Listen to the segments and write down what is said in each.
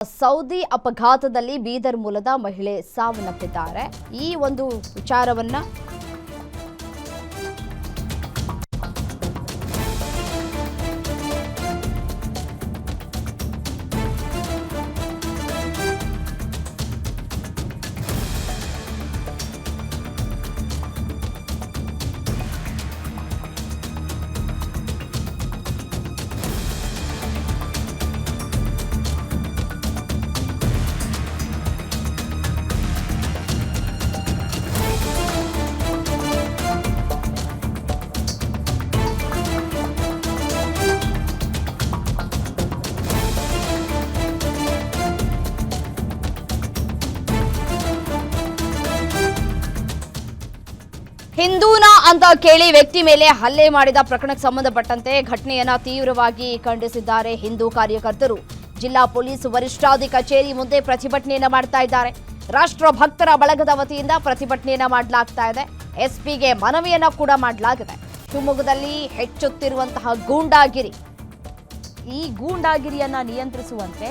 Saudi ಅಪಘಾತದಲ್ಲಿ ಬೀದರ್ ಮೂಲದ ಮಹಿಳೆ ಸಾವನ್ನಪ್ಪಿದ್ದಾರೆ. ಈ ಒಂದು ವಿಚಾರವನ್ನ ಹಿಂದೂನಾ ಅಂತ ಕೇಳಿ ವ್ಯಕ್ತಿ ಮೇಲೆ ಹಲ್ಲೆ ಮಾಡಿದ ಪ್ರಕರಣಕ್ಕೆ ಸಂಬಂಧಪಟ್ಟಂತೆ ಘಟನೆಯನ್ನ ತೀವ್ರವಾಗಿ ಖಂಡಿಸಿದ್ದಾರೆ ಹಿಂದೂ ಕಾರ್ಯಕರ್ತರು. ಜಿಲ್ಲಾ ಪೊಲೀಸ್ ವರಿಷ್ಠಾಧಿ ಕಚೇರಿ ಮುಂದೆ ಪ್ರತಿಭಟನೆಯನ್ನ ಮಾಡ್ತಾ ಇದ್ದಾರೆ. ರಾಷ್ಟ್ರ ಭಕ್ತರ ಬಳಗದ ವತಿಯಿಂದ ಪ್ರತಿಭಟನೆಯನ್ನ ಮಾಡಲಾಗ್ತಾ ಇದೆ. ಎಸ್ಪಿಗೆ ಮನವಿಯನ್ನ ಕೂಡ ಮಾಡಲಾಗಿದೆ. ಶಿವಮೊಗ್ಗದಲ್ಲಿ ಹೆಚ್ಚುತ್ತಿರುವಂತಹ ಗೂಂಡಾಗಿರಿ, ಈ ಗೂಂಡಾಗಿರಿಯನ್ನ ನಿಯಂತ್ರಿಸುವಂತೆ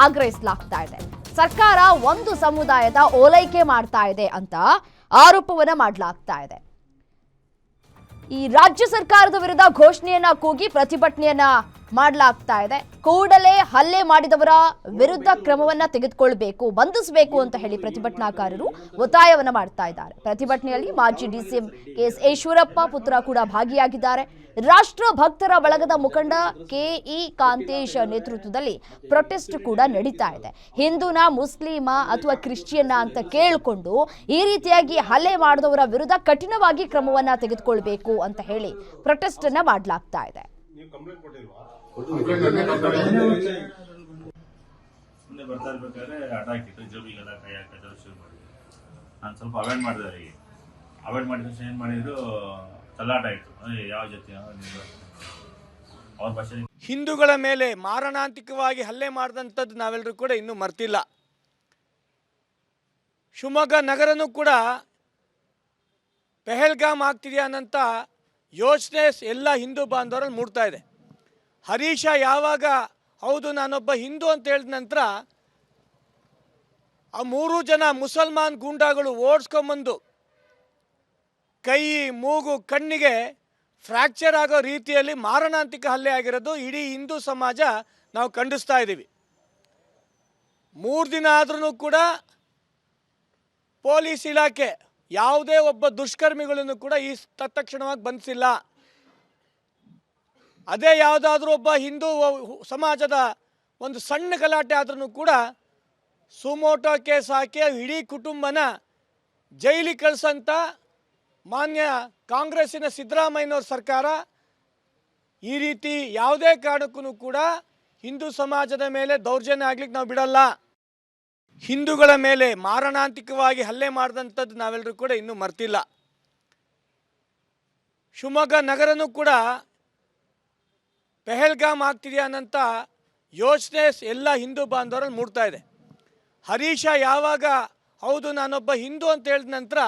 ಆಗ್ರಹಿಸಲಾಗ್ತಾ ಇದೆ. ಸರ್ಕಾರ ಒಂದು ಸಮುದಾಯದ ಓಲೈಕೆ ಮಾಡ್ತಾ ಇದೆ ಅಂತ ಆರೋಪವನ್ನ ಮಾಡಲಾಗ್ತಾ ಇದೆ. ಈ ರಾಜ್ಯ ಸರ್ಕಾರದ ವಿರುದ್ಧ ಘೋಷಣೆಯನ್ನ ಕೂಗಿ ಪ್ರತಿಭಟನೆಯನ್ನ ಮಾಡಲಾಗ್ತಾ ಇದೆ. ಕೂಡಲೇ ಹಲ್ಲೆ ಮಾಡಿದವರ ವಿರುದ್ಧ ಕ್ರಮವನ್ನ ತೆಗೆದುಕೊಳ್ಳಬೇಕು, ಬಂಧಿಸಬೇಕು ಅಂತ ಹೇಳಿ ಪ್ರತಿಭಟನಾಕಾರರು ಒತ್ತಾಯವನ್ನ ಮಾಡ್ತಾ ಇದ್ದಾರೆ. ಪ್ರತಿಭಟನೆಯಲ್ಲಿ ಮಾಜಿ ಡಿಸಿಎಂ ಕೆಎಸ್ ಈಶ್ವರಪ್ಪ ಪುತ್ರ ಕೂಡ ಭಾಗಿಯಾಗಿದ್ದಾರೆ. ರಾಷ್ಟ್ರ ಭಕ್ತರ ಬಳಗದ ಮುಖಂಡ ಕೆಇ ಕಾಂತೇಶ್ ನೇತೃತ್ವದಲ್ಲಿ ಪ್ರೊಟೆಸ್ಟ್ ಕೂಡ ನಡೀತಾ ಇದೆ. ಹಿಂದೂನ, ಮುಸ್ಲಿಮ ಅಥವಾ ಕ್ರಿಶ್ಚಿಯನ್ನ ಅಂತ ಕೇಳಿಕೊಂಡು ಈ ರೀತಿಯಾಗಿ ಹಲ್ಲೆ ಮಾಡಿದವರ ವಿರುದ್ಧ ಕಠಿಣವಾಗಿ ಕ್ರಮವನ್ನ ತೆಗೆದುಕೊಳ್ಬೇಕು ಅಂತ ಹೇಳಿ ಪ್ರೊಟೆಸ್ಟ್ ಅನ್ನ ಮಾಡಲಾಗ್ತಾ ಇದೆ. ಬರ್ತಾ ಇರ್ಬೇಕಾದ್ರೆ ಆಟ ಹಾಕಿತ್ತು, ಜೋಬಿಗೆಲ್ಲ ಕೈ ಹಾಕಿದ್ರು ಶುರು ಮಾಡಿದ್ರು. ನಾನು ಸ್ವಲ್ಪ ಅವಾಯ್ಡ್ ಮಾಡಿದೆ. ಅವರಿಗೆ ಅವಾಯ್ಡ್ ಮಾಡಿದ ತಕ್ಷಣ ಏನು ಮಾಡಿದ್ರು, ತಲಾಟ ಆಯಿತು. ಯಾವ ಜೊತೆ ಅವ್ರ ಭಾಷೆ. ಹಿಂದೂಗಳ ಮೇಲೆ ಮಾರಣಾಂತಿಕವಾಗಿ ಹಲ್ಲೆ ಮಾಡಿದಂಥದ್ದು ನಾವೆಲ್ಲರೂ ಕೂಡ ಇನ್ನೂ ಮರ್ತಿಲ್ಲ. ಶಿವಮೊಗ್ಗ ನಗರನೂ ಕೂಡ ಪೆಹಲ್ಗಾಮ್ ಆಗ್ತಿದೆಯಾ ಅನ್ನೋಂಥ ಯೋಚನೆ ಎಲ್ಲ ಹಿಂದೂ ಬಾಂಧವರಲ್ಲಿ ಮೂಡ್ತಾ ಇದೆ. ಹರೀಶ ಯಾವಾಗ ಹೌದು ನಾನೊಬ್ಬ ಹಿಂದೂ ಅಂತ ಹೇಳಿದ ನಂತರ ಆ 3 ಜನ ಮುಸಲ್ಮಾನ್ ಗೂಂಡಾಗಳು ಓಡಿಸ್ಕೊಂಬಂದು ಕೈ, ಮೂಗು, ಕಣ್ಣಿಗೆ ಫ್ರ್ಯಾಕ್ಚರ್ ಆಗೋ ರೀತಿಯಲ್ಲಿ ಮಾರಣಾಂತಿಕ ಹಲ್ಲೆ ಆಗಿರೋದು ಇಡೀ ಹಿಂದೂ ಸಮಾಜ ನಾವು ಖಂಡಿಸ್ತಾ ಇದ್ದೀವಿ. 3 ದಿನ ಆದ್ರೂ ಕೂಡ ಪೊಲೀಸ್ ಇಲಾಖೆ ಯಾವುದೇ ಒಬ್ಬ ದುಷ್ಕರ್ಮಿಗಳನ್ನು ಕೂಡ ಈ ತತ್ಕ್ಷಣವಾಗಿ ಬಂಧಿಸಿಲ್ಲ. ಅದೇ ಯಾವುದಾದ್ರೂ ಒಬ್ಬ ಹಿಂದೂ ಸಮಾಜದ ಒಂದು ಸಣ್ಣ ಗಲಾಟೆ ಆದ್ರೂ ಕೂಡ ಸುಮೋಟೋ ಕೇಸ್ ಹಾಕಿ ಇಡೀ ಕುಟುಂಬನ ಜೈಲಿಗೆ ಕಳಿಸಂತ ಮಾನ್ಯ ಕಾಂಗ್ರೆಸ್ಸಿನ ಸಿದ್ದರಾಮಯ್ಯನವ್ರ ಸರ್ಕಾರ ಈ ರೀತಿ ಯಾವುದೇ ಕಾರಣಕ್ಕೂ ಕೂಡ ಹಿಂದೂ ಸಮಾಜದ ಮೇಲೆ ದೌರ್ಜನ್ಯ ಆಗ್ಲಿಕ್ಕೆ ನಾವು ಬಿಡಲ್ಲ. ಹಿಂದೂಗಳ ಮೇಲೆ ಮಾರಣಾಂತಿಕವಾಗಿ ಹಲ್ಲೆ ಮಾಡಿದಂಥದ್ದು ನಾವೆಲ್ಲರೂ ಕೂಡ ಇನ್ನೂ ಮರ್ತಿಲ್ಲ. ಶಿವಮೊಗ್ಗ ನಗರನೂ ಕೂಡ ಪೆಹಲ್ಗಾಮ್ ಆಗ್ತಿದೆಯಾ ಅನ್ನೋಂಥ ಯೋಚನೆ ಎಲ್ಲ ಹಿಂದೂ ಬಾಂಧವರಲ್ಲಿ ಮೂಡ್ತಾ ಇದೆ. ಹರೀಶ ಯಾವಾಗ ಹೌದು ನಾನೊಬ್ಬ ಹಿಂದೂ ಅಂತ ಹೇಳಿದ ನಂತರ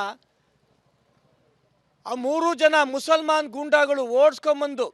ಆ 3 ಜನ ಮುಸಲ್ಮಾನ್ ಗೂಂಡಾಗಳು ಓಡಿಸ್ಕೊಂಬಂದು